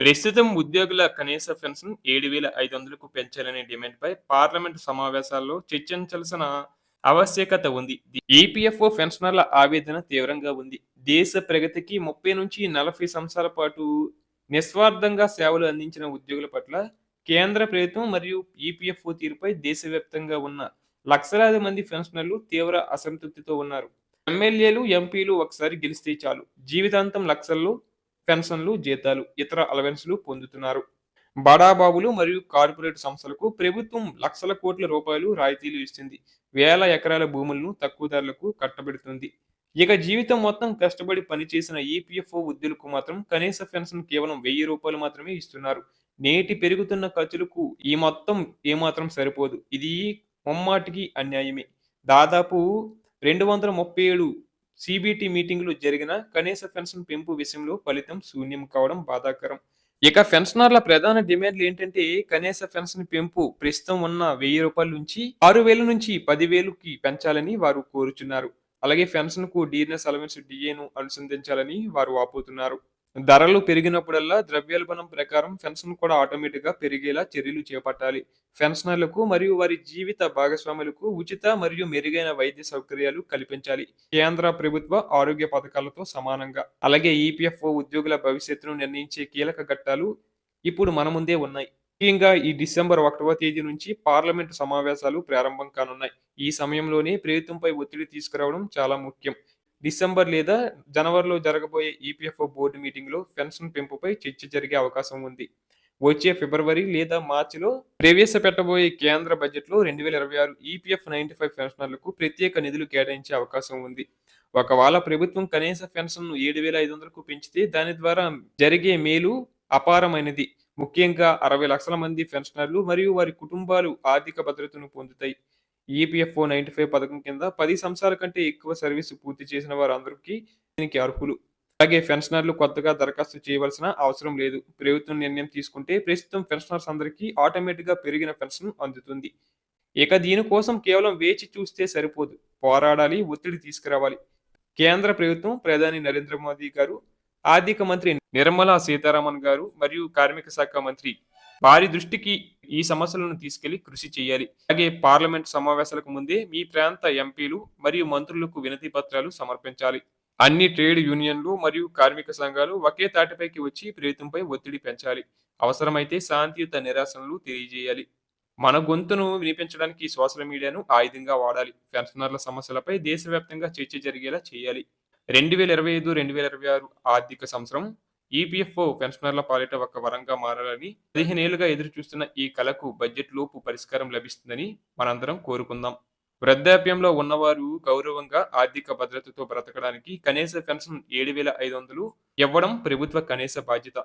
ప్రస్తుతం ఉద్యోగుల కనీస పెన్షన్ 7,500కు పెంచాలనే డిమాండ్‌పై పార్లమెంటు సమావేశాల్లో చర్చించాల్సిన ఆవశ్యకత ఉంది. ఈపీఎఫ్ఓ పెన్షనర్ల ఆవేదన తీవ్రంగా ఉంది. దేశ ప్రగతికి 30-40 సంవత్సరాల పాటు నిస్వార్థంగా సేవలు అందించిన ఉద్యోగుల పట్ల కేంద్ర ప్రభుత్వం మరియు ఈపీఎఫ్ఓ తీరుపై దేశవ్యాప్తంగా ఉన్న లక్షలాది మంది పెన్షనర్లు తీవ్ర అసంతృప్తితో ఉన్నారు. ఎమ్మెల్యేలు, ఎంపీలు ఒకసారి గెలిస్తే చాలు జీవితాంతం లక్షల్లో పెన్షన్లు, జీతాలు, ఇతర అలవెన్స్‌లు పొందుతున్నారు. బడాబాబులు మరియు కార్పొరేట్ సంస్థలకు ప్రభుత్వం లక్షల కోట్ల రూపాయలు రాయితీలు ఇస్తుంది. వేల ఎకరాల భూములను తక్కువ ధరలకు కట్టబెడుతుంది. ఇక జీవితం మొత్తం కష్టపడి పనిచేసిన ఈపీఎఫ్ఓ ఉద్యోగులకు మాత్రం కనీస పెన్షన్ కేవలం రూ. 1000 మాత్రమే ఇస్తున్నారు. నేటి పెరుగుతున్న ఖర్చులకు ఈ మొత్తం ఏమాత్రం సరిపోదు. ఇది ముమ్మాటికి అన్యాయమే. దాదాపు 237 సీబీటీ మీటింగులు జరిగినా కనీస పెన్షన్ పెంపు విషయంలో ఫలితం శూన్యం కావడం బాధాకరం. ఇక పెన్షనర్ల ప్రధాన డిమాండ్లు ఏంటంటే కనీస పెన్షన్ పెంపు ప్రస్తుతం ఉన్న రూ. 1000 నుంచి 6,000 నుంచి 10,000కి పెంచాలని వారు కోరుచున్నారు. అలాగే పెన్షన్‌కు డీర్నెస్ అలవెన్స్ డీఏను అనుసంధానించాలని వారు వాపోతున్నారు. ధరలు పెరిగినప్పుడల్లా ద్రవ్యోల్బణం ప్రకారం పెన్షన్ కూడా ఆటోమేటిక్‌గా పెరిగేలా చర్యలు చేపట్టాలి. పెన్షనర్లకు మరియు వారి జీవిత భాగస్వాములకు ఉచిత మరియు మెరుగైన వైద్య సౌకర్యాలు కల్పించాలి. కేంద్ర ప్రభుత్వ ఆరోగ్య పథకాలతో సమానంగా. అలాగే ఈపీఎఫ్ఓ ఉద్యోగుల భవిష్యత్తును నిర్ణయించే కీలక ఘట్టాలు ఇప్పుడు మన ముందే ఉన్నాయి. ముఖ్యంగా ఈ డిసెంబర్ 1వ తేదీ నుంచి పార్లమెంటు సమావేశాలు ప్రారంభం కానున్నాయి. ఈ సమయంలోనే ప్రభుత్వంపై ఒత్తిడి తీసుకురావడం చాలా ముఖ్యం. డిసెంబర్ లేదా జనవరిలో జరగబోయే ఈపీఎఫ్ఓ బోర్డు మీటింగ్‌లో పెన్షన్ పెంపుపై చర్చ జరిగే అవకాశం ఉంది. వచ్చే ఫిబ్రవరి లేదా మార్చిలో ప్రవేశపెట్టబోయే కేంద్ర బడ్జెట్‌లో 2026 ఈపీఎఫ్ 95 పెన్షనర్లకు ప్రత్యేక నిధులు కేటాయించే అవకాశం ఉంది. ఒకవేళ ప్రభుత్వం కనీస పెన్షన్‌ను 7,500కు పెంచితే దాని ద్వారా జరిగే మేలు అపారమైనది. ముఖ్యంగా 60 లక్షల మంది పెన్షనర్లు మరియు వారి కుటుంబాలు ఆర్థిక భద్రతను పొందుతాయి. ఈపీఎఫ్ఓ 95 పథకం కింద 10 సంవత్సరాల కంటే ఎక్కువ సర్వీసు పూర్తి చేసిన వారందరికీ దీనికి అర్హులు. అలాగే పెన్షనర్లు కొత్తగా దరఖాస్తు చేయవలసిన అవసరం లేదు. ప్రభుత్వం నిర్ణయం తీసుకుంటే ప్రస్తుతం పెన్షనర్స్ అందరికీ ఆటోమేటిక్‌గా పెరిగిన పెన్షన్ అందుతుంది. ఇక దీనికోసం కేవలం వేచి చూస్తే సరిపోదు. పోరాడాలి, ఒత్తిడి తీసుకురావాలి. కేంద్ర ప్రభుత్వం, ప్రధాని నరేంద్ర మోదీ గారు, ఆర్థిక మంత్రి నిర్మలా సీతారామన్ గారు మరియు కార్మిక శాఖ మంత్రి వారి దృష్టికి ఈ సమస్యలను తీసుకెళ్లి కృషి చేయాలి. అలాగే పార్లమెంట్ సమావేశాలకు ముందే మీ ప్రాంత ఎంపీలు మరియు మంత్రులకు వినతి పత్రాలు సమర్పించాలి. అన్ని ట్రేడ్ యూనియన్లు మరియు కార్మిక సంఘాలు ఒకే తాటిపైకి వచ్చి ప్రభుత్వంపై ఒత్తిడి పెంచాలి. అవసరమైతే శాంతియుత నిరసనలు తెలియజేయాలి. మన గొంతును వినిపించడానికి సోషల్ మీడియాను ఆయుధంగా వాడాలి. పెన్షనర్ల సమస్యలపై దేశవ్యాప్తంగా చర్చ జరిగేలా చేయాలి. 2025, 2026 ఆర్థిక సంవత్సరం ఈపీఎఫ్ఓ పెన్షనర్ల పాలిట ఒక వరంగా మారాలని 15 ఏళ్లుగా ఎదురుచూస్తున్న ఈ కలకు బడ్జెట్ లోపు పరిష్కారం లభిస్తుందని మనందరం కోరుకుందాం. వృద్ధాప్యంలో ఉన్నవారు గౌరవంగా ఆర్థిక భద్రతతో బ్రతకడానికి కనీస పెన్షన్ 7,500 ఇవ్వడం ప్రభుత్వ కనీస బాధ్యత.